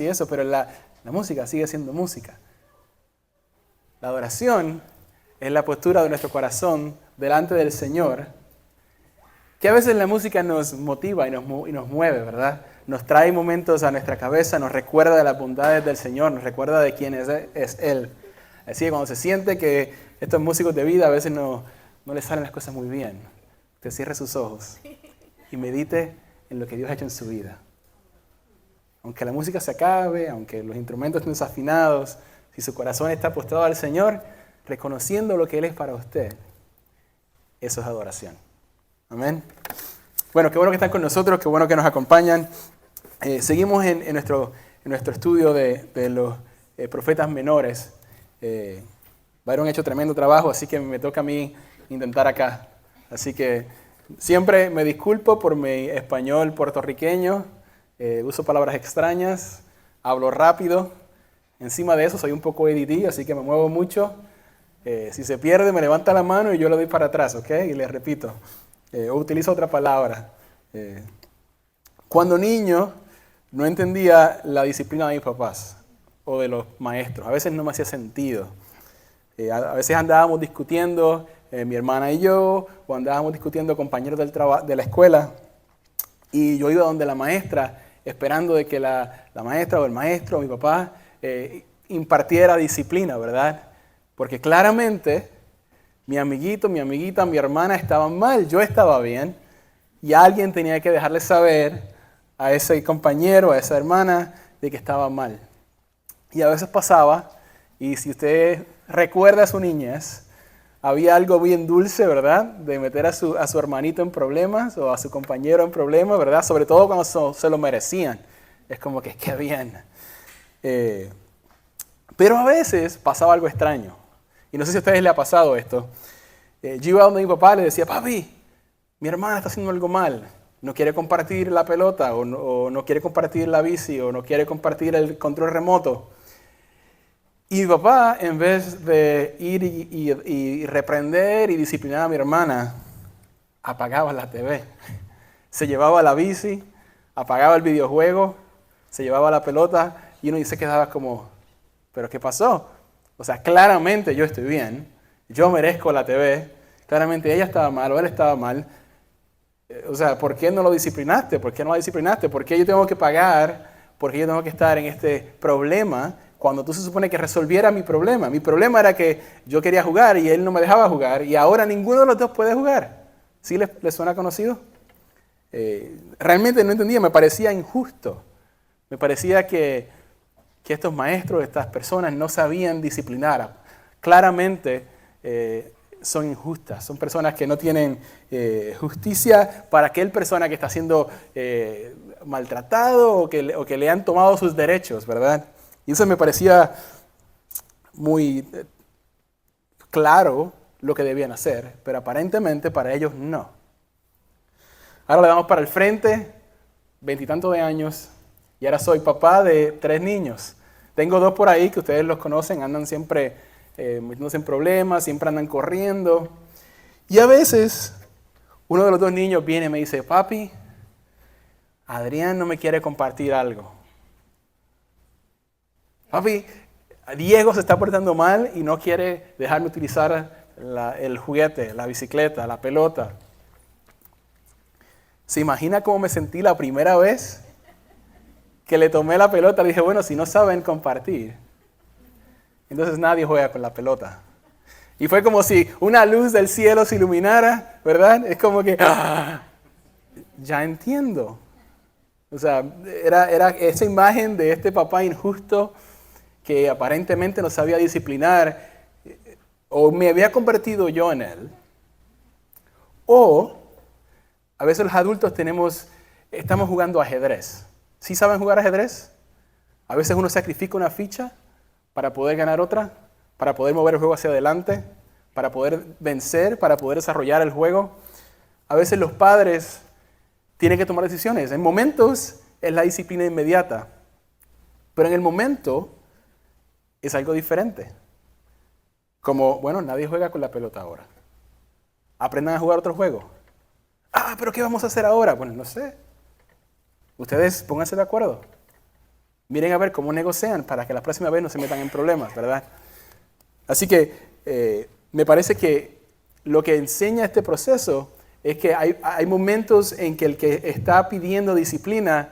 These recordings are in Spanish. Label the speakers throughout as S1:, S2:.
S1: y eso, pero la música sigue siendo música. La adoración es la postura de nuestro corazón delante del Señor, que a veces la música nos motiva y nos mueve, ¿verdad? Nos trae momentos a nuestra cabeza, nos recuerda de las bondades del Señor, nos recuerda de quién es Él. Así que cuando se siente que estos músicos de vida a veces no les salen las cosas muy bien, usted cierre sus ojos y medite en lo que Dios ha hecho en su vida. Aunque la música se acabe, aunque los instrumentos estén desafinados, si su corazón está postrado al Señor, reconociendo lo que Él es para usted, eso es adoración. Amén. Bueno, qué bueno que están con nosotros, qué bueno que nos acompañan. Seguimos en nuestro estudio de los profetas menores. Byron ha hecho tremendo trabajo, así que me toca a mí intentar acá. Así que siempre me disculpo por mi español puertorriqueño. Uso palabras extrañas, hablo rápido. Encima de eso soy un poco ADD, así que me muevo mucho. Si se pierde, me levanta la mano y yo le doy para atrás, ¿ok? Y les repito. O utilizo otra palabra. Cuando niño, no entendía la disciplina de mis papás o de los maestros. A veces no me hacía sentido. A veces andábamos discutiendo, mi hermana y yo, o andábamos discutiendo compañeros de la escuela, y yo iba donde la maestra, esperando de que la maestra o el maestro o mi papá impartiera disciplina, ¿verdad? Porque claramente mi amiguito, mi amiguita, mi hermana estaban mal, yo estaba bien, y alguien tenía que dejarle saber a ese compañero, a esa hermana, de que estaba mal. Y a veces pasaba, y si usted recuerda su niñez, había algo bien dulce, ¿verdad? De meter a su hermanito en problemas o a su compañero en problemas, ¿verdad? Sobre todo cuando se lo merecían. Es como que, qué bien. Pero a veces pasaba algo extraño. Y no sé si a ustedes les ha pasado esto. Yo iba donde mi papá, le decía, papi, mi hermana está haciendo algo mal. No quiere compartir la pelota, o no quiere compartir la bici, o no quiere compartir el control remoto. Y mi papá, en vez de ir y reprender y disciplinar a mi hermana, apagaba la TV. Se llevaba la bici, apagaba el videojuego, se llevaba la pelota, y uno se quedaba como, ¿pero qué pasó? O sea, claramente yo estoy bien, yo merezco la TV, claramente ella estaba mal o él estaba mal. O sea, ¿por qué no lo disciplinaste? ¿Por qué no la disciplinaste? ¿Por qué yo tengo que pagar? ¿Por qué yo tengo que estar en este problema cuando tú se supone que resolviera mi problema? Mi problema era que yo quería jugar y él no me dejaba jugar, y ahora ninguno de los dos puede jugar. ¿Sí les suena conocido? Realmente no entendía, me parecía injusto. Me parecía que estos maestros, estas personas no sabían disciplinar. Claramente son injustas, son personas que no tienen justicia para aquel persona que está siendo maltratado o que le han tomado sus derechos, ¿verdad? Y eso me parecía muy claro lo que debían hacer, pero aparentemente para ellos no. Ahora le damos para el frente, 20 y tantos de años, y ahora soy papá de 3 niños. Tengo 2 por ahí que ustedes los conocen, andan siempre metiéndose en problemas, siempre andan corriendo. Y a veces uno de los 2 niños viene y me dice, papi, Adrián no me quiere compartir algo. Papi, Diego se está portando mal y no quiere dejarme utilizar el juguete, la bicicleta, la pelota. ¿Se imagina cómo me sentí la primera vez que le tomé la pelota? Le dije, bueno, si no saben compartir, entonces nadie juega con la pelota. Y fue como si una luz del cielo se iluminara, ¿verdad? Es como que, ya entiendo. O sea, era esa imagen de este papá injusto que aparentemente no sabía disciplinar, o me había convertido yo en él. O a veces los adultos estamos jugando ajedrez. ¿Sí saben jugar ajedrez? A veces uno sacrifica una ficha para poder ganar otra, para poder mover el juego hacia adelante, para poder vencer, para poder desarrollar el juego. A veces los padres tienen que tomar decisiones. En momentos es la disciplina inmediata, pero en el momento es algo diferente. Como, bueno, nadie juega con la pelota ahora. Aprendan a jugar otro juego. ¿Pero qué vamos a hacer ahora? Bueno, no sé. Ustedes pónganse de acuerdo. miren a ver cómo negocian para que la próxima vez no se metan en problemas, ¿verdad? Así que me parece que lo que enseña este proceso es que hay momentos en que el que está pidiendo disciplina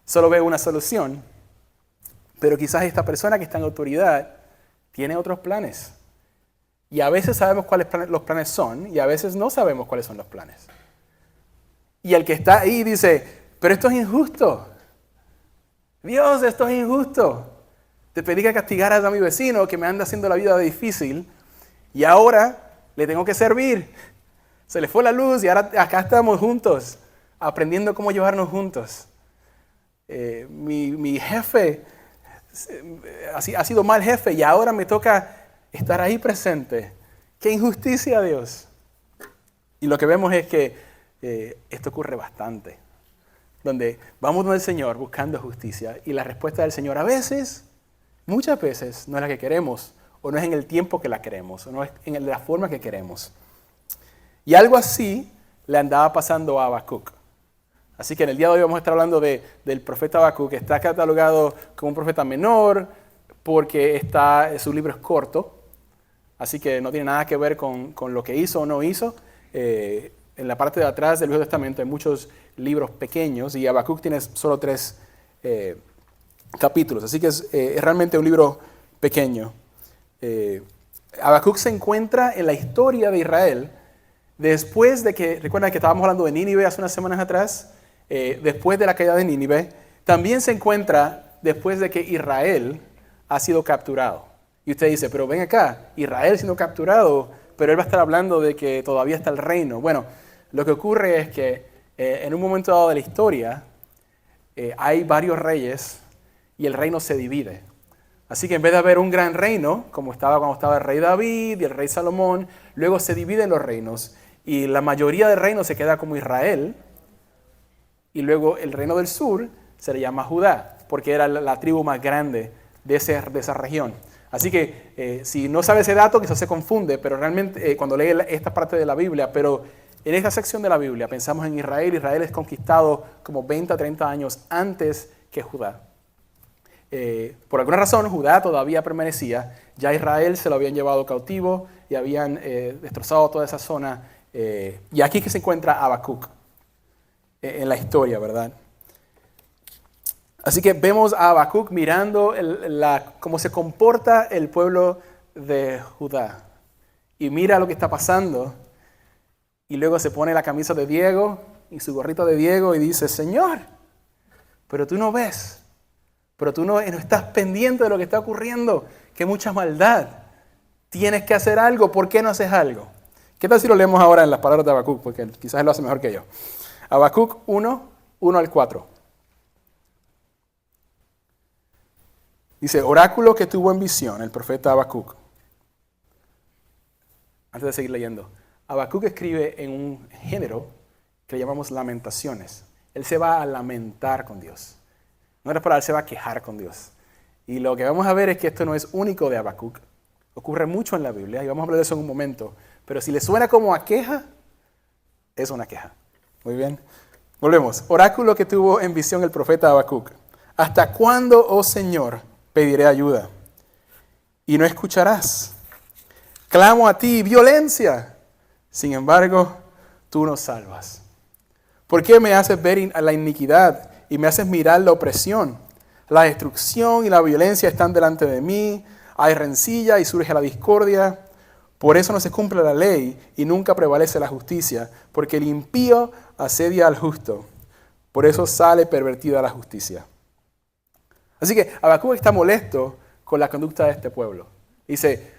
S1: solo ve una solución, pero quizás esta persona que está en autoridad tiene otros planes. Y a veces sabemos cuáles los planes son y a veces no sabemos cuáles son los planes. Y el que está ahí dice, pero esto es injusto. Dios, esto es injusto. Te pedí que castigaras a mi vecino que me anda haciendo la vida difícil y ahora le tengo que servir. Se le fue la luz y ahora acá estamos juntos, aprendiendo cómo llevarnos juntos. Mi jefe ha sido mal jefe y ahora me toca estar ahí presente. ¡Qué injusticia, Dios! Y lo que vemos es que esto ocurre bastante, donde vamos donde el Señor buscando justicia y la respuesta del Señor a veces, muchas veces, no es la que queremos, o no es en el tiempo que la queremos, o no es en la forma que queremos. Y algo así le andaba pasando a Habacuc. Así que en el día de hoy vamos a estar hablando del profeta Habacuc, que está catalogado como un profeta menor, porque su libro es corto, así que no tiene nada que ver con lo que hizo o no hizo. En la parte de atrás del Viejo Testamento hay muchos libros pequeños y Habacuc tiene solo 3 capítulos, así que es realmente un libro pequeño. Habacuc se encuentra en la historia de Israel después de que, recuerdan que estábamos hablando de Nínive hace unas semanas atrás, después de la caída de Nínive, también se encuentra después de que Israel ha sido capturado. Y usted dice, pero ven acá, Israel siendo capturado, pero él va a estar hablando de que todavía está el reino. Bueno, lo que ocurre es que en un momento dado de la historia hay varios reyes y el reino se divide. Así que en vez de haber un gran reino, como estaba cuando estaba el rey David y el rey Salomón, luego se dividen los reinos y la mayoría del reino se queda como Israel y luego el reino del sur se le llama Judá, porque era la tribu más grande de esa región. Así que si no sabe ese dato, quizás se confunde, pero realmente cuando lee esta parte de la Biblia, pero en esta sección de la Biblia pensamos en Israel. Israel es conquistado como 20 a 30 años antes que Judá. Por alguna razón Judá todavía permanecía, ya Israel se lo habían llevado cautivo y habían destrozado toda esa zona. Y aquí que se encuentra Habacuc en la historia, ¿verdad? Así que vemos a Habacuc mirando cómo se comporta el pueblo de Judá. Y mira lo que está pasando. Y luego se pone la camisa de Diego y su gorrito de Diego y dice, Señor, pero tú no ves. Pero tú no estás pendiente de lo que está ocurriendo. ¡Qué mucha maldad! Tienes que hacer algo. ¿Por qué no haces algo? ¿Qué tal si lo leemos ahora en las palabras de Habacuc? Porque quizás él lo hace mejor que yo. Habacuc 1, 1 al 4. Dice, oráculo que tuvo en visión el profeta Habacuc. Antes de seguir leyendo. Habacuc escribe en un género que le llamamos lamentaciones. Él se va a lamentar con Dios. No era para él, se va a quejar con Dios. Y lo que vamos a ver es que esto no es único de Habacuc. Ocurre mucho en la Biblia y vamos a hablar de eso en un momento. Pero si le suena como a queja, es una queja. Muy bien. Volvemos. Oráculo que tuvo en visión el profeta Habacuc. ¿Hasta cuándo, oh Señor, pediré ayuda? Y no escucharás. Clamo a ti, violencia. Sin embargo, tú nos salvas. ¿Por qué me haces ver la iniquidad y me haces mirar la opresión? La destrucción y la violencia están delante de mí. Hay rencilla y surge la discordia. Por eso no se cumple la ley y nunca prevalece la justicia, porque el impío asedia al justo. Por eso sale pervertida la justicia. Así que Habacuc está molesto con la conducta de este pueblo. Dice,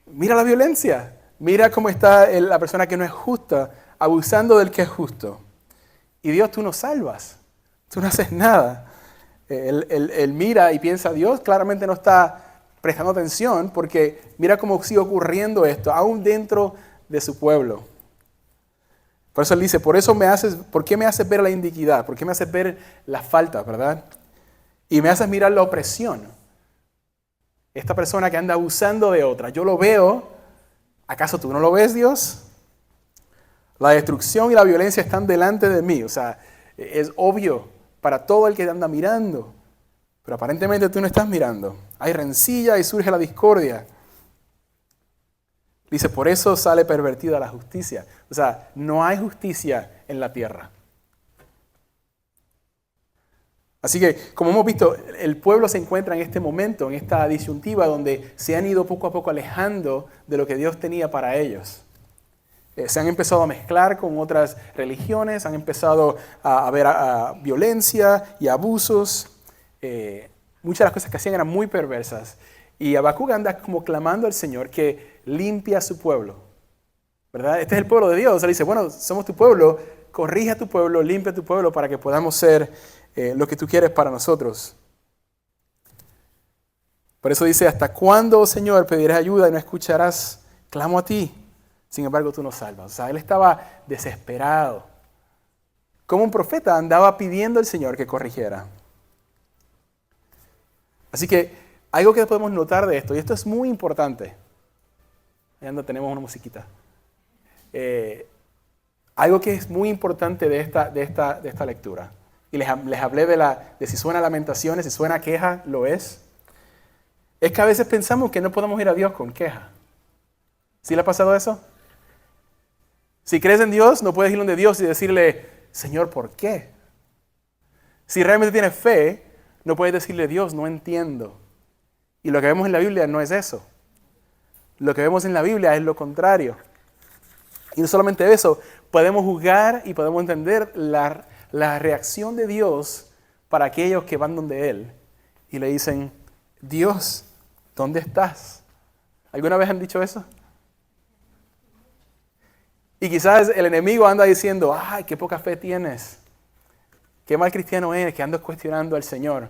S1: mira la violencia, mira cómo está la persona que no es justa, abusando del que es justo. Y Dios, tú nos salvas, tú no haces nada. Él mira y piensa, Dios claramente no está prestando atención porque mira cómo sigue ocurriendo esto, aún dentro de su pueblo. Por eso él dice, ¿por qué me haces ver la iniquidad? ¿Por qué me haces ver las faltas, verdad? Y me haces mirar la opresión. Esta persona que anda abusando de otra, yo lo veo. ¿Acaso tú no lo ves, Dios? La destrucción y la violencia están delante de mí. O sea, es obvio para todo el que anda mirando. Pero aparentemente tú no estás mirando. Hay rencilla y surge la discordia. Dice, por eso sale pervertida la justicia. O sea, no hay justicia en la tierra. Así que, como hemos visto, el pueblo se encuentra en este momento, en esta disyuntiva donde se han ido poco a poco alejando de lo que Dios tenía para ellos. Se han empezado a mezclar con otras religiones, han empezado a ver violencia y abusos. Muchas de las cosas que hacían eran muy perversas. Y Habacuc anda como clamando al Señor que limpie a su pueblo. ¿Verdad? Este es el pueblo de Dios. Él dice, bueno, somos tu pueblo, corrige a tu pueblo, limpia a tu pueblo para que podamos ser lo que tú quieres para nosotros. Por eso dice, ¿hasta cuándo, oh Señor, pedirás ayuda y no escucharás? Clamo a ti. Sin embargo, tú nos salvas. O sea, él estaba desesperado. Como un profeta andaba pidiendo al Señor que corrigiera. Así que algo que podemos notar de esto, y esto es muy importante. Ahí anda, tenemos una musiquita. Algo que es muy importante de esta lectura. Y les hablé de si suena lamentaciones, si suena queja, lo es. Es que a veces pensamos que no podemos ir a Dios con queja. ¿Sí le ha pasado eso? Si crees en Dios, no puedes ir donde Dios y decirle, Señor, ¿por qué? Si realmente tienes fe, no puedes decirle, Dios, no entiendo. Y lo que vemos en la Biblia no es eso. Lo que vemos en la Biblia es lo contrario. Y no solamente eso, podemos juzgar y podemos entender la reacción de Dios para aquellos que van donde Él y le dicen, Dios, ¿dónde estás? ¿Alguna vez han dicho eso? Y quizás el enemigo anda diciendo, ay, qué poca fe tienes. Qué mal cristiano eres, que andas cuestionando al Señor.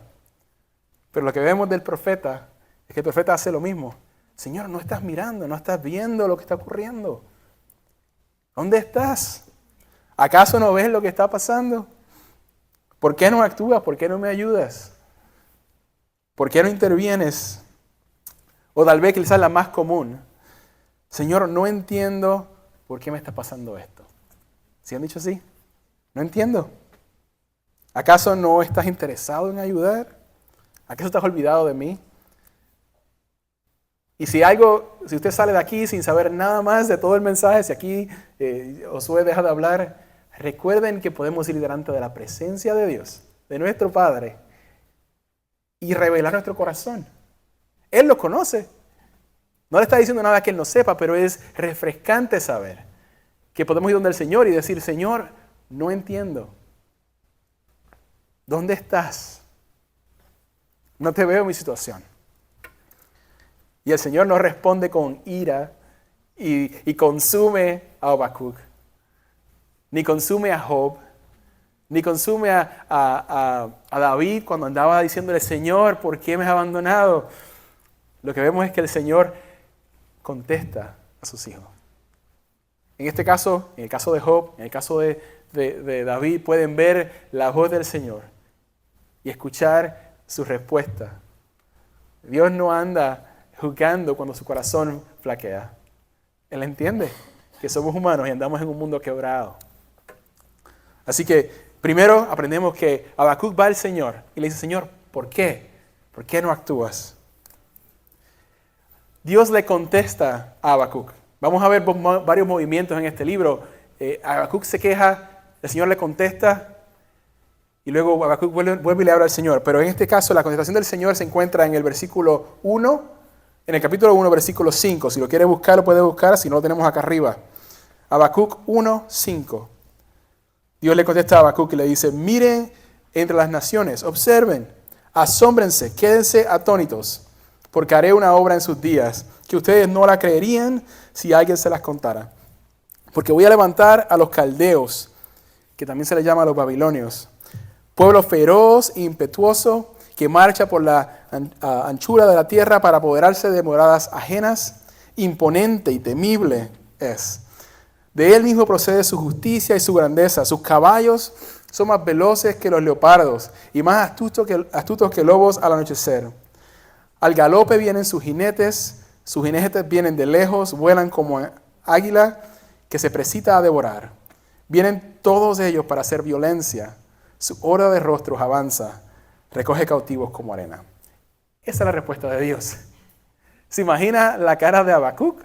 S1: Pero lo que vemos del profeta es que el profeta hace lo mismo. Señor, no estás mirando, no estás viendo lo que está ocurriendo. ¿Dónde estás? ¿Acaso no ves lo que está pasando? ¿Por qué no actúas? ¿Por qué no me ayudas? ¿Por qué no intervienes? O tal vez quizás la más común. Señor, no entiendo por qué me está pasando esto. ¿Sí han dicho así? No entiendo. ¿Acaso no estás interesado en ayudar? ¿Acaso estás olvidado de mí? Y si usted sale de aquí sin saber nada más de todo el mensaje, si aquí Josué deja de hablar, recuerden que podemos ir delante de la presencia de Dios, de nuestro Padre, y revelar nuestro corazón. Él lo conoce. No le está diciendo nada que Él no sepa, pero es refrescante saber que podemos ir donde el Señor y decir, Señor, no entiendo. ¿Dónde estás? No te veo en mi situación. Y el Señor no responde con ira y consume a Habacuc, ni consume a Job, ni consume a David cuando andaba diciéndole, Señor, ¿por qué me has abandonado? Lo que vemos es que el Señor contesta a sus hijos. En este caso, en el caso de Job, en el caso de David, pueden ver la voz del Señor y escuchar su respuesta. Dios no anda juzgando cuando su corazón flaquea. Él entiende que somos humanos y andamos en un mundo quebrado. Así que primero aprendemos que Habacuc va al Señor y le dice, Señor, ¿por qué? ¿Por qué no actúas? Dios le contesta a Habacuc. Vamos a ver varios movimientos en este libro. Habacuc se queja, el Señor le contesta y luego Habacuc vuelve y le habla al Señor. Pero en este caso la contestación del Señor se encuentra en el versículo 1, en el capítulo 1, versículo 5. Si lo quiere buscar, lo puede buscar, si no lo tenemos acá arriba. Habacuc 1, 5. Dios le contesta a Habacuc y le dice, miren entre las naciones, observen, asómbrense, quédense atónitos, porque haré una obra en sus días, que ustedes no la creerían si alguien se las contara. Porque voy a levantar a los caldeos, que también se les llama a los babilonios, pueblo feroz e impetuoso, que marcha por la anchura de la tierra para apoderarse de moradas ajenas, imponente y temible es. De él mismo procede su justicia y su grandeza. Sus caballos son más veloces que los leopardos y más astutos que lobos al anochecer. Al galope vienen sus jinetes vienen de lejos, vuelan como águila que se precipita a devorar. Vienen todos ellos para hacer violencia. Su hora de rostros avanza. recoge cautivos como arena. Esa es la respuesta de Dios. ¿Se imagina la cara de Habacuc?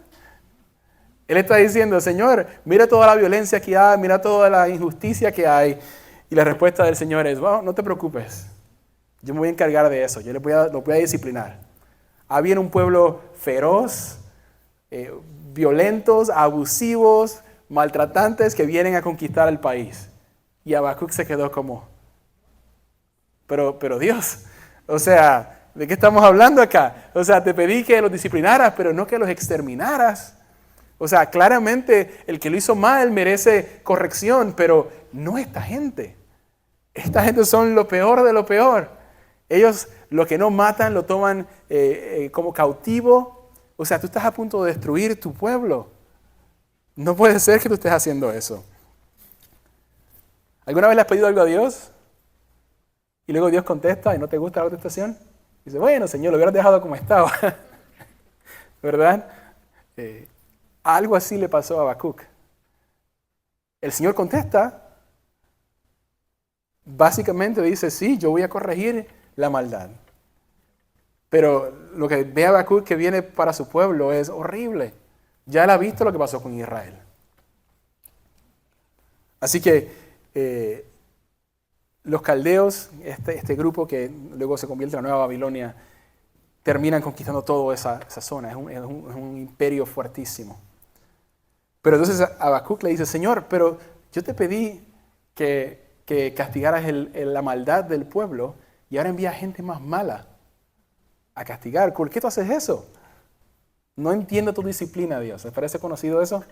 S1: Él está diciendo, Señor, mira toda la violencia que hay, mira toda la injusticia que hay. Y la respuesta del Señor es, bueno, no te preocupes. Yo me voy a encargar de eso, yo lo voy a disciplinar. Había un pueblo feroz, violentos, abusivos, maltratantes que vienen a conquistar el país. Y Habacuc se quedó como, pero Dios, o sea, ¿de qué estamos hablando acá? O sea, te pedí que los disciplinaras, pero no que los exterminaras. O sea, claramente el que lo hizo mal merece corrección, pero no esta gente. Esta gente son lo peor de lo peor. Ellos lo que no matan lo toman como cautivo. O sea, tú estás a punto de destruir tu pueblo. No puede ser que tú estés haciendo eso. ¿Alguna vez le has pedido algo a Dios? Y luego Dios contesta y no te gusta la contestación. Dice, bueno, Señor, lo hubieras dejado como estaba. ¿Verdad? Algo así le pasó a Habacuc. El Señor contesta. Básicamente dice, sí, yo voy a corregir la maldad. Pero lo que ve Habacuc que viene para su pueblo es horrible. Ya él ha visto lo que pasó con Israel. Así que los caldeos, este grupo que luego se convierte en la Nueva Babilonia, terminan conquistando toda esa zona. Es un imperio fuertísimo. Pero entonces Habacuc le dice, Señor, pero yo te pedí que castigaras la maldad del pueblo y ahora envía gente más mala a castigar. ¿Por qué tú haces eso? No entiendo tu disciplina, Dios. ¿Les parece conocido eso?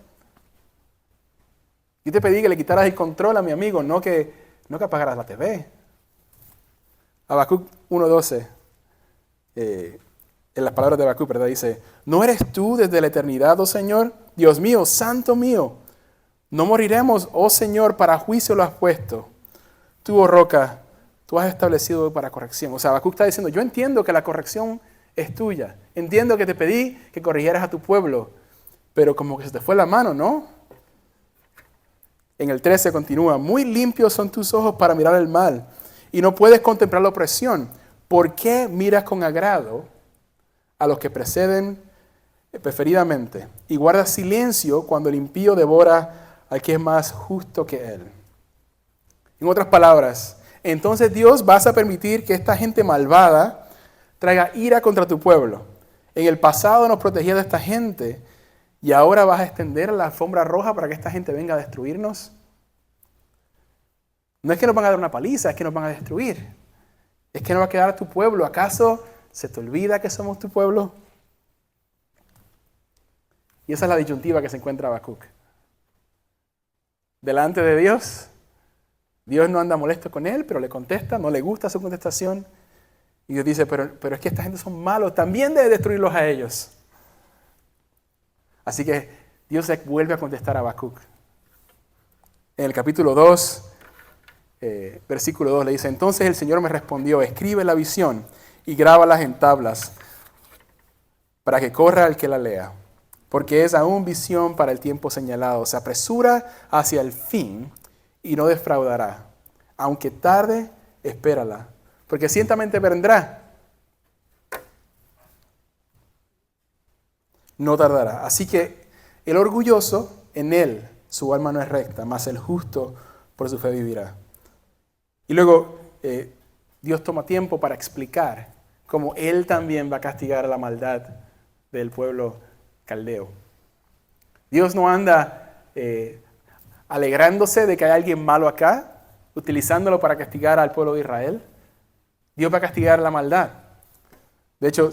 S1: Yo te pedí que le quitaras el control a mi amigo, no que apagaras la TV. Habacuc 1:12, en las palabras de Habacuc, ¿verdad? Dice, ¿no eres tú desde la eternidad, oh Señor? Dios mío, santo mío. No moriremos, oh Señor, para juicio lo has puesto. Tú, oh roca, tú has establecido para corrección. O sea, Habacuc está diciendo, yo entiendo que la corrección es tuya. Entiendo que te pedí que corrigieras a tu pueblo, pero como que se te fue la mano, ¿no? En el 13 continúa, muy limpios son tus ojos para mirar el mal y no puedes contemplar la opresión. ¿Por qué miras con agrado a los que preceden preferidamente y guardas silencio cuando el impío devora al que es más justo que él? En otras palabras, entonces Dios vas a permitir que esta gente malvada traiga ira contra tu pueblo. En el pasado nos protegía de esta gente y ahora vas a extender la alfombra roja para que esta gente venga a destruirnos. No es que nos van a dar una paliza, es que nos van a destruir. Es que no va a quedar tu pueblo. ¿Acaso se te olvida que somos tu pueblo? Y esa es la disyuntiva que se encuentra Habacuc. Delante de Dios, Dios no anda molesto con él, pero le contesta, no le gusta su contestación. Y Dios dice, pero es que esta gente son malos, también debe destruirlos a ellos. Así que Dios vuelve a contestar a Habacuc. En el capítulo 2, versículo 2 le dice, entonces el Señor me respondió, escribe la visión y grábalas en tablas para que corra el que la lea, porque es aún visión para el tiempo señalado. Se apresura hacia el fin y no defraudará. Aunque tarde, espérala, porque ciertamente vendrá. No tardará. Así que el orgulloso, en él su alma no es recta, mas el justo por su fe vivirá. Y luego Dios toma tiempo para explicar cómo él también va a castigar la maldad del pueblo caldeo. Dios no anda alegrándose de que hay alguien malo acá, utilizándolo para castigar al pueblo de Israel. Dios va a castigar la maldad. De hecho,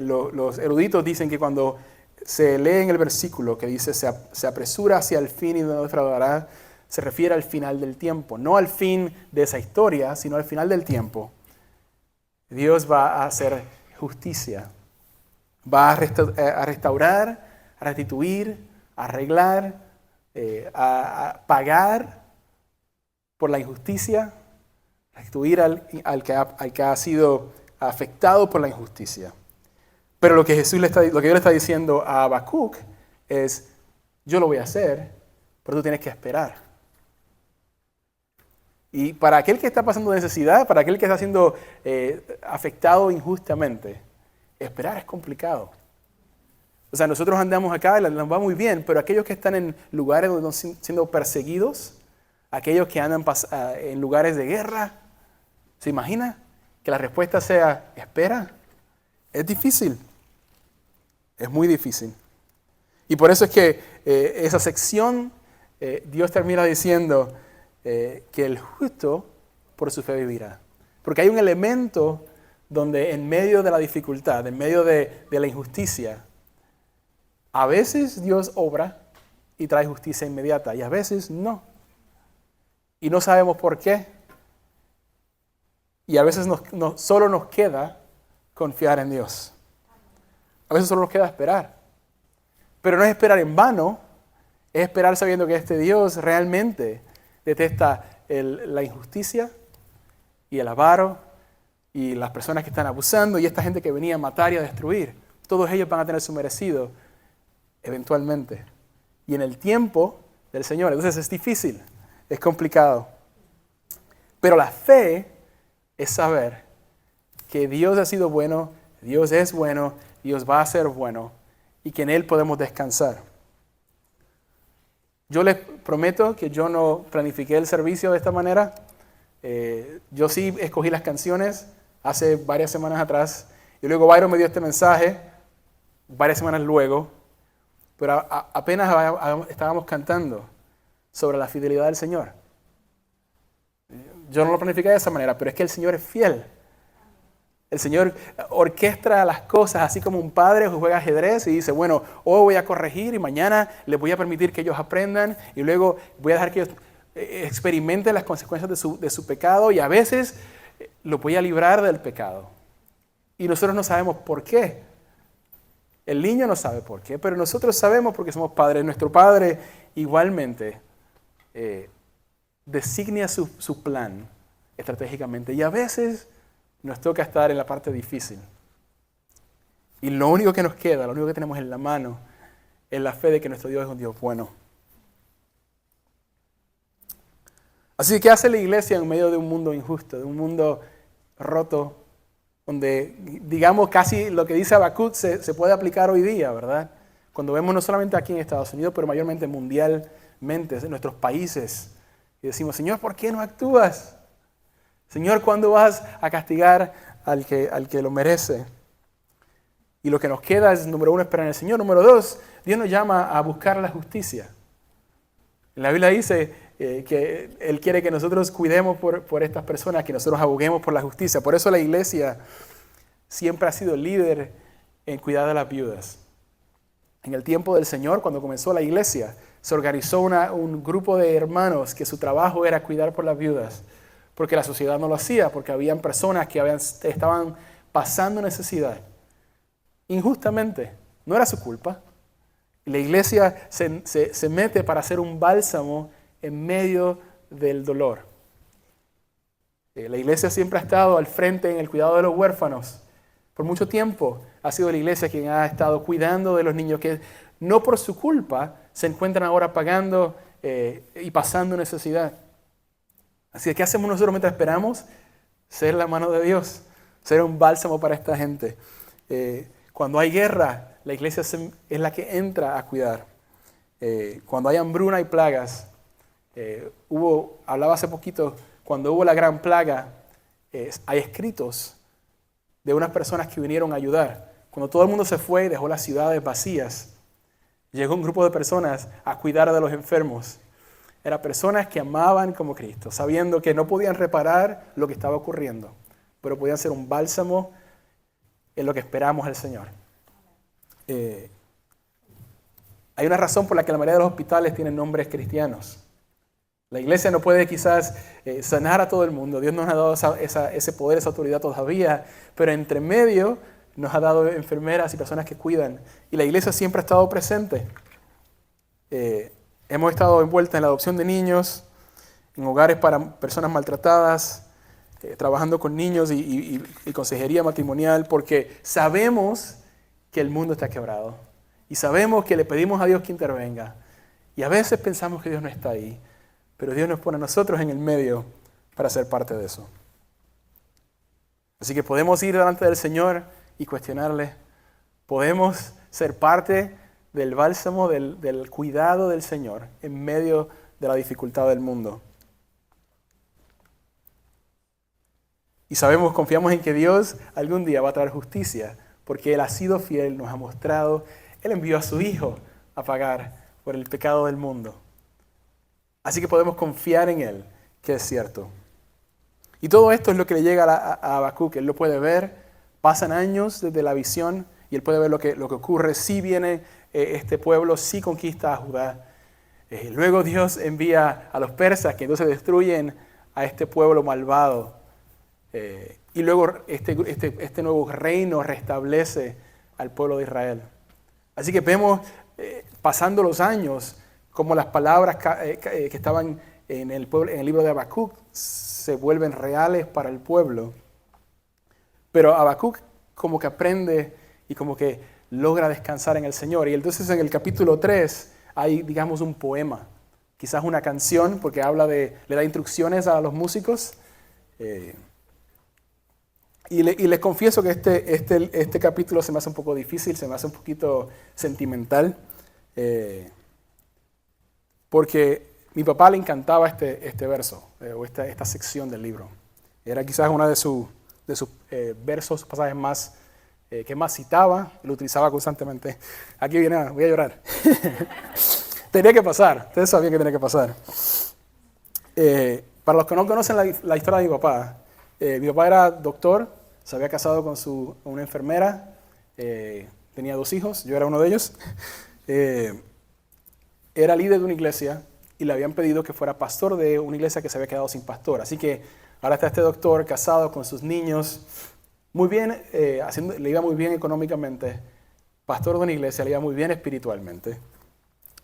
S1: los eruditos dicen que cuando se lee en el versículo que dice se apresura hacia el fin y no defraudará, se refiere al final del tiempo, no al fin de esa historia, sino al final del tiempo. Dios va a hacer justicia, va a restaurar, a restituir, a arreglar, a pagar por la injusticia, restituir al que ha sido afectado por la injusticia. Pero lo que Dios le está diciendo a Habacuc es, yo lo voy a hacer, pero tú tienes que esperar. Y para aquel que está pasando necesidad, para aquel que está siendo afectado injustamente, esperar es complicado. O sea, nosotros andamos acá y nos va muy bien, pero aquellos que están en lugares donde están siendo perseguidos, aquellos que andan en lugares de guerra, ¿se imagina que la respuesta sea espera? Es difícil. Es muy difícil. Y por eso es que esa sección, Dios termina diciendo que el justo por su fe vivirá. Porque hay un elemento donde en medio de la dificultad, en medio de la injusticia, a veces Dios obra y trae justicia inmediata y a veces no. Y no sabemos por qué. Y a veces solo nos queda confiar en Dios. A veces solo nos queda esperar. Pero no es esperar en vano, es esperar sabiendo que este Dios realmente detesta la injusticia y el avaro y las personas que están abusando y esta gente que venía a matar y a destruir. Todos ellos van a tener su merecido eventualmente. Y en el tiempo del Señor. Entonces es difícil, es complicado. Pero la fe es saber que Dios ha sido bueno, Dios es bueno, Dios va a ser bueno y que en Él podemos descansar. Yo les prometo que yo no planifiqué el servicio de esta manera. Yo sí escogí las canciones hace varias semanas atrás y luego Byron me dio este mensaje varias semanas luego, pero apenas estábamos cantando sobre la fidelidad del Señor. Yo no lo planifiqué de esa manera, pero es que el Señor es fiel. El Señor orquestra las cosas así como un padre que juega ajedrez y dice, bueno, hoy voy a corregir y mañana les voy a permitir que ellos aprendan y luego voy a dejar que ellos experimenten las consecuencias de su pecado y a veces los voy a librar del pecado. Y nosotros no sabemos por qué. El niño no sabe por qué, pero nosotros sabemos porque somos padres. Nuestro Padre igualmente designa su plan estratégicamente y a veces nos toca estar en la parte difícil. Y lo único que nos queda, lo único que tenemos en la mano, es la fe de que nuestro Dios es un Dios bueno. Así que, ¿qué hace la iglesia en medio de un mundo injusto, de un mundo roto, donde, digamos, casi lo que dice Habacuc se puede aplicar hoy día, ¿verdad? Cuando vemos no solamente aquí en Estados Unidos, pero mayormente mundialmente, en nuestros países, y decimos, Señor, ¿por qué no actúas? Señor, ¿cuándo vas a castigar al que lo merece? Y lo que nos queda es, número uno, esperar en el Señor. Número dos, Dios nos llama a buscar la justicia. La Biblia dice que Él quiere que nosotros cuidemos por estas personas, que nosotros aboguemos por la justicia. Por eso la iglesia siempre ha sido líder en cuidar de las viudas. En el tiempo del Señor, cuando comenzó la iglesia, se organizó un grupo de hermanos que su trabajo era cuidar por las viudas. Porque la sociedad no lo hacía, porque habían personas que estaban pasando necesidad. Injustamente, no era su culpa. Y la iglesia se mete para hacer un bálsamo en medio del dolor. La iglesia siempre ha estado al frente en el cuidado de los huérfanos. Por mucho tiempo ha sido la iglesia quien ha estado cuidando de los niños que no por su culpa se encuentran ahora pagando y pasando necesidad. Así que, ¿qué hacemos nosotros mientras esperamos? Ser la mano de Dios, ser un bálsamo para esta gente. Cuando hay guerra, la iglesia es la que entra a cuidar. Cuando hay hambruna y plagas, hablaba hace poquito, cuando hubo la gran plaga, hay escritos de unas personas que vinieron a ayudar. Cuando todo el mundo se fue y dejó las ciudades vacías, llegó un grupo de personas a cuidar de los enfermos. Eran personas que amaban como Cristo, sabiendo que no podían reparar lo que estaba ocurriendo, pero podían ser un bálsamo en lo que esperamos al Señor. Hay una razón por la que la mayoría de los hospitales tienen nombres cristianos. La iglesia no puede quizás sanar a todo el mundo. Dios nos ha dado ese poder, esa autoridad todavía, pero entre medio nos ha dado enfermeras y personas que cuidan. Y la iglesia siempre ha estado presente. Hemos estado envueltos en la adopción de niños, en hogares para personas maltratadas, trabajando con niños y consejería matrimonial, porque sabemos que el mundo está quebrado. Y sabemos que le pedimos a Dios que intervenga. Y a veces pensamos que Dios no está ahí, pero Dios nos pone a nosotros en el medio para ser parte de eso. Así que podemos ir delante del Señor y cuestionarle. Podemos ser parte del bálsamo, del cuidado del Señor en medio de la dificultad del mundo. Y sabemos, confiamos en que Dios algún día va a traer justicia, porque Él ha sido fiel, nos ha mostrado, Él envió a su Hijo a pagar por el pecado del mundo. Así que podemos confiar en Él, que es cierto. Y todo esto es lo que le llega a Habacuc. Él lo puede ver, pasan años desde la visión y él puede ver lo que ocurre. Si viene este pueblo, si conquista a Judá. Luego Dios envía a los persas que entonces destruyen a este pueblo malvado. Y luego este nuevo reino restablece al pueblo de Israel. Así que vemos, pasando los años, como las palabras que estaban en el libro de Habacuc se vuelven reales para el pueblo. Pero Habacuc como que aprende y como que logra descansar en el Señor. Y entonces en el capítulo 3 hay, digamos, un poema, quizás una canción, porque le da instrucciones a los músicos. Y les confieso que este capítulo se me hace un poco difícil, se me hace un poquito sentimental, porque mi papá le encantaba este verso, o esta sección del libro. Era quizás uno de sus versos, pasajes más, que más citaba, lo utilizaba constantemente. Aquí viene, voy a llorar. Tenía que pasar, ustedes sabían que tenía que pasar. Para los que no conocen la historia de mi papá era doctor, se había casado con una enfermera, tenía 2 hijos, yo era uno de ellos. Era líder de una iglesia y le habían pedido que fuera pastor de una iglesia que se había quedado sin pastor. Así que ahora está este doctor casado con sus niños, muy bien, le iba muy bien económicamente, pastor de una iglesia, le iba muy bien espiritualmente.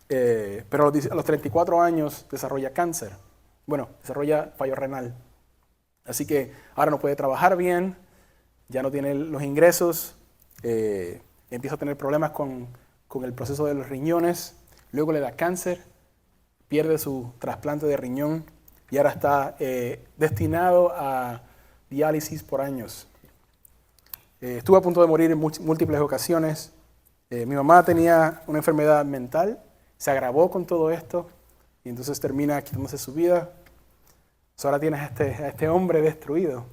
S1: Pero a los 34 años desarrolla cáncer. Bueno, desarrolla fallo renal. Así que ahora no puede trabajar bien, ya no tiene los ingresos, empieza a tener problemas con el proceso de los riñones, luego le da cáncer, pierde su trasplante de riñón y ahora está destinado a diálisis por años. Estuvo a punto de morir en múltiples ocasiones. Mi mamá tenía una enfermedad mental, se agravó con todo esto y entonces termina quitándose su vida. Ahora tienes a este hombre destruido.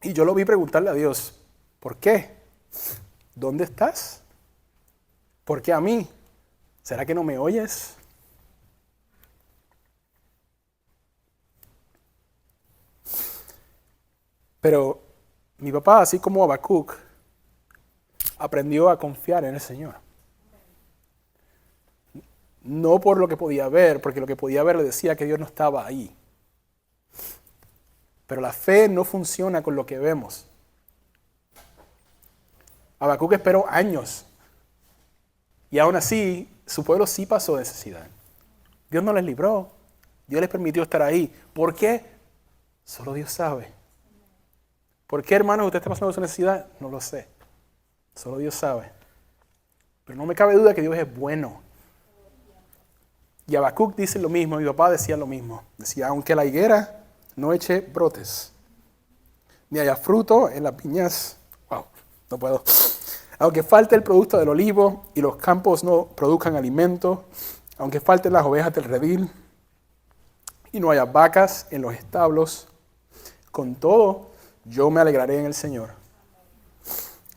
S1: Y yo lo vi preguntarle a Dios, ¿por qué? ¿Dónde estás? ¿Por qué a mí? ¿Será que no me oyes? Pero mi papá, así como Habacuc, aprendió a confiar en el Señor. No por lo que podía ver, porque lo que podía ver le decía que Dios no estaba ahí. Pero la fe no funciona con lo que vemos. Habacuc esperó años. Y aún así, su pueblo sí pasó necesidad. Dios no les libró. Dios les permitió estar ahí. ¿Por qué? Solo Dios sabe. ¿Por qué, hermanos, usted está pasando su necesidad? No lo sé. Solo Dios sabe. Pero no me cabe duda que Dios es bueno. Y Habacuc dice lo mismo, mi papá decía lo mismo. Decía, aunque la higuera no eche brotes, ni haya fruto en las viñas. Wow, no puedo. Aunque falte el producto del olivo y los campos no produzcan alimento, aunque falten las ovejas del redil y no haya vacas en los establos, con todo yo me alegraré en el Señor.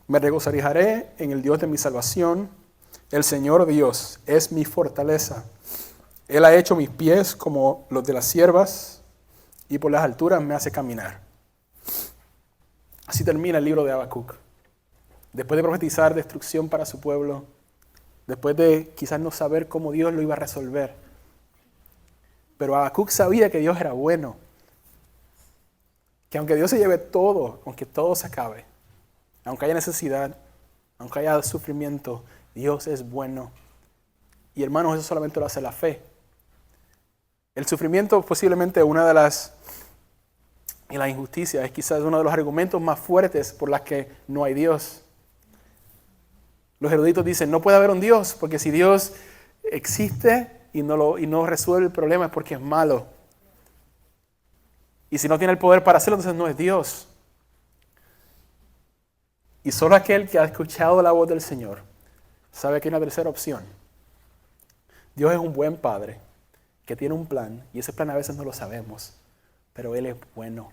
S1: Me regocijaré en el Dios de mi salvación. El Señor Dios es mi fortaleza. Él ha hecho mis pies como los de las ciervas y por las alturas me hace caminar. Así termina el libro de Habacuc. Después de profetizar destrucción para su pueblo, después de quizás no saber cómo Dios lo iba a resolver. Pero Habacuc sabía que Dios era bueno. Que aunque Dios se lleve todo, aunque todo se acabe, aunque haya necesidad, aunque haya sufrimiento, Dios es bueno. Y hermanos, eso solamente lo hace la fe. El sufrimiento posiblemente y la injusticia es quizás uno de los argumentos más fuertes por las que no hay Dios. Los eruditos dicen, no puede haber un Dios, porque si Dios existe y no resuelve el problema es porque es malo. Y si no tiene el poder para hacerlo, entonces no es Dios. Y solo aquel que ha escuchado la voz del Señor sabe que hay una tercera opción. Dios es un buen Padre que tiene un plan, y ese plan a veces no lo sabemos, pero Él es bueno.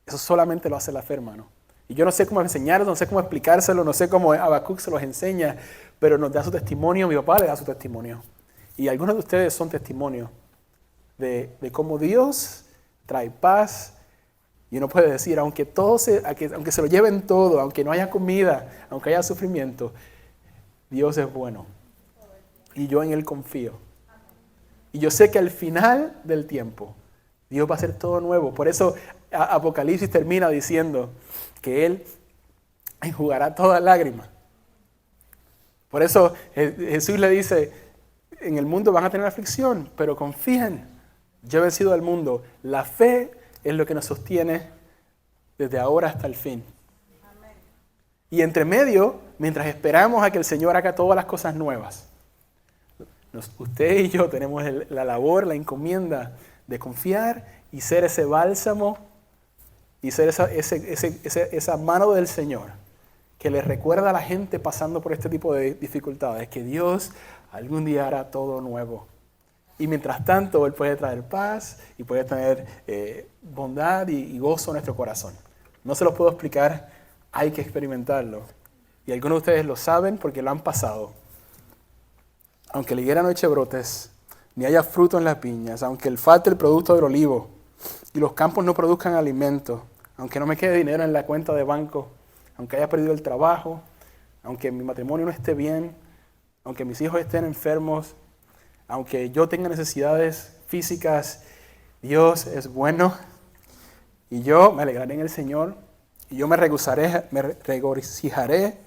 S1: Eso solamente lo hace la fe, hermano. Y yo no sé cómo enseñarlo, no sé cómo explicárselo, no sé cómo Habacuc se los enseña, pero nos da su testimonio, mi papá le da su testimonio. Y algunos de ustedes son testimonios de cómo Dios trae paz. Y uno puede decir, aunque se lo lleven todo, aunque no haya comida, aunque haya sufrimiento, Dios es bueno. Y yo en Él confío. Y yo sé que al final del tiempo, Dios va a hacer todo nuevo. Por eso Apocalipsis termina diciendo que Él enjugará toda lágrima. Por eso Jesús le dice, en el mundo van a tener aflicción, pero confíen, yo he vencido al mundo. La fe es lo que nos sostiene desde ahora hasta el fin. Amén. Y entre medio, mientras esperamos a que el Señor haga todas las cosas nuevas, usted y yo tenemos la labor, la encomienda de confiar y ser ese bálsamo y ser esa mano del Señor que le recuerda a la gente pasando por este tipo de dificultades que Dios algún día hará todo nuevo. Y mientras tanto, Él puede traer paz y puede traer bondad y gozo a nuestro corazón. No se los puedo explicar, hay que experimentarlo. Y algunos de ustedes lo saben porque lo han pasado. Aunque la higuera no eche brotes, ni haya fruto en las viñas, aunque falte el producto del olivo y los campos no produzcan alimento, aunque no me quede dinero en la cuenta de banco, aunque haya perdido el trabajo, aunque mi matrimonio no esté bien, aunque mis hijos estén enfermos, aunque yo tenga necesidades físicas, Dios es bueno y yo me alegraré en el Señor y yo me regocijaré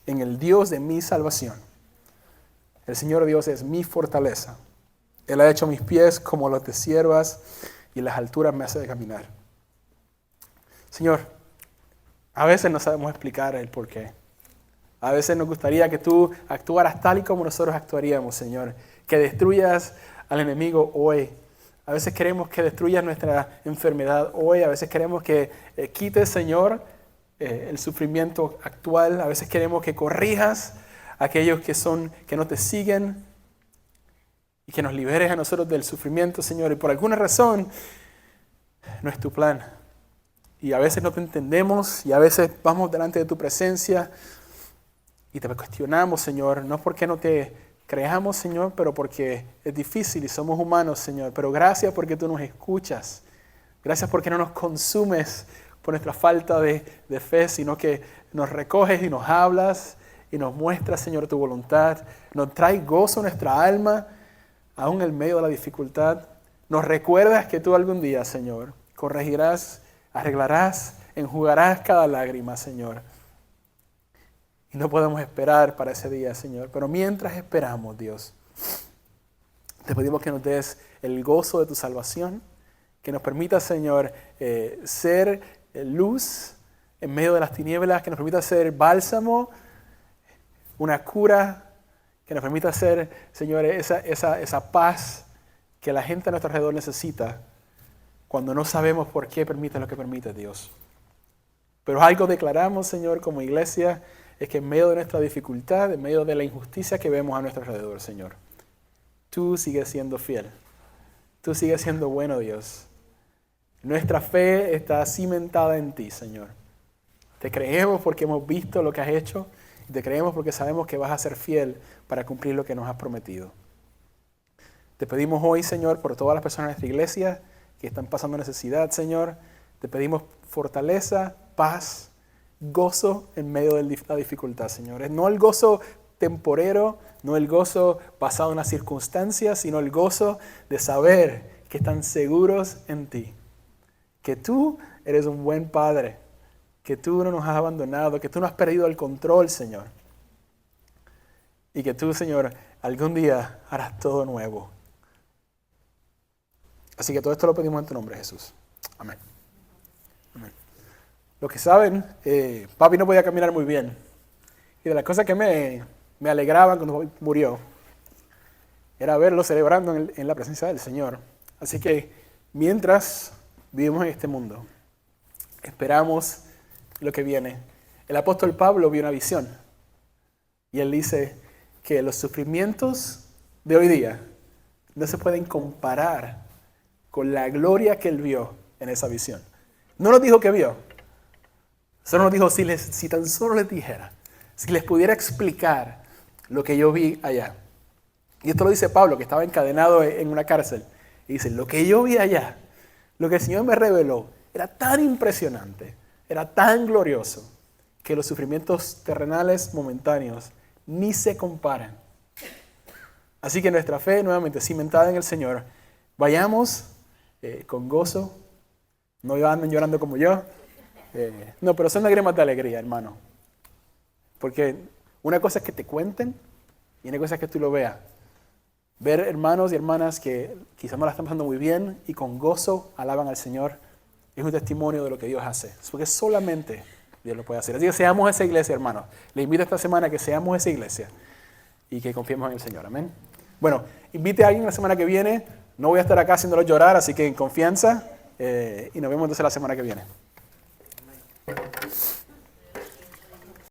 S1: en el Dios de mi salvación. El Señor Dios es mi fortaleza. Él ha hecho mis pies como los de ciervas y las alturas me hace caminar. Señor, a veces no sabemos explicar el porqué. A veces nos gustaría que tú actuaras tal y como nosotros actuaríamos, Señor. Que destruyas al enemigo hoy. A veces queremos que destruyas nuestra enfermedad hoy. A veces queremos que quites, Señor, el sufrimiento actual. A veces queremos que corrijas a aquellos que no te siguen y que nos liberes a nosotros del sufrimiento, Señor. Y por alguna razón no es tu plan. Y a veces no te entendemos y a veces vamos delante de tu presencia y te cuestionamos, Señor, no porque no te creamos, Señor, pero porque es difícil y somos humanos, Señor. Pero gracias porque tú nos escuchas. Gracias porque no nos consumes por nuestra falta de fe, sino que nos recoges y nos hablas y nos muestras, Señor, tu voluntad. Nos trae gozo a nuestra alma, aún en medio de la dificultad. Nos recuerdas que tú algún día, Señor, corregirás, arreglarás, enjugarás cada lágrima, Señor. Y no podemos esperar para ese día, Señor. Pero mientras esperamos, Dios, te pedimos que nos des el gozo de tu salvación, que nos permita, Señor, ser luz en medio de las tinieblas, que nos permita ser bálsamo, una cura, que nos permita ser, Señor, esa paz que la gente a nuestro alrededor necesita cuando no sabemos por qué permite lo que permite, Dios. Pero algo declaramos, Señor, como iglesia, es que en medio de nuestra dificultad, en medio de la injusticia que vemos a nuestro alrededor, Señor, tú sigues siendo fiel. Tú sigues siendo bueno, Dios. Nuestra fe está cimentada en ti, Señor. Te creemos porque hemos visto lo que has hecho y te creemos porque sabemos que vas a ser fiel para cumplir lo que nos has prometido. Te pedimos hoy, Señor, por todas las personas de nuestra iglesia que están pasando necesidad, Señor. Te pedimos fortaleza, paz, gozo en medio de la dificultad, Señor. No el gozo temporero, no el gozo basado en las circunstancias, sino el gozo de saber que están seguros en ti. Que tú eres un buen Padre, que tú no nos has abandonado, que tú no has perdido el control, Señor. Y que tú, Señor, algún día harás todo nuevo. Así que todo esto lo pedimos en tu nombre, Jesús. Amén. Amén. Los que saben, papi no podía caminar muy bien. Y de las cosas que me alegraban cuando papi murió, era verlo celebrando en la presencia del Señor. Así que mientras vivimos en este mundo, esperamos lo que viene. El apóstol Pablo vio una visión y él dice que los sufrimientos de hoy día no se pueden comparar con la gloria que él vio en esa visión. No nos dijo que vio, solo nos dijo si tan solo les dijera, si les pudiera explicar lo que yo vi allá. Y esto lo dice Pablo, que estaba encadenado en una cárcel. Y dice, lo que yo vi allá, lo que el Señor me reveló, era tan impresionante, era tan glorioso, que los sufrimientos terrenales momentáneos ni se comparan. Así que nuestra fe, nuevamente cimentada en el Señor, vayamos con gozo, no anden llorando como yo. No, pero son lágrimas de alegría, hermano. Porque una cosa es que te cuenten y una cosa es que tú lo veas. Ver hermanos y hermanas que quizás no la están pasando muy bien y con gozo alaban al Señor es un testimonio de lo que Dios hace. Porque solamente Dios lo puede hacer. Así que seamos esa iglesia, hermanos. Le invito esta semana a que seamos esa iglesia y que confiemos en el Señor. Amén. Bueno, invite a alguien la semana que viene. No voy a estar acá haciéndolo llorar, así que en confianza. Y nos vemos entonces la semana que viene.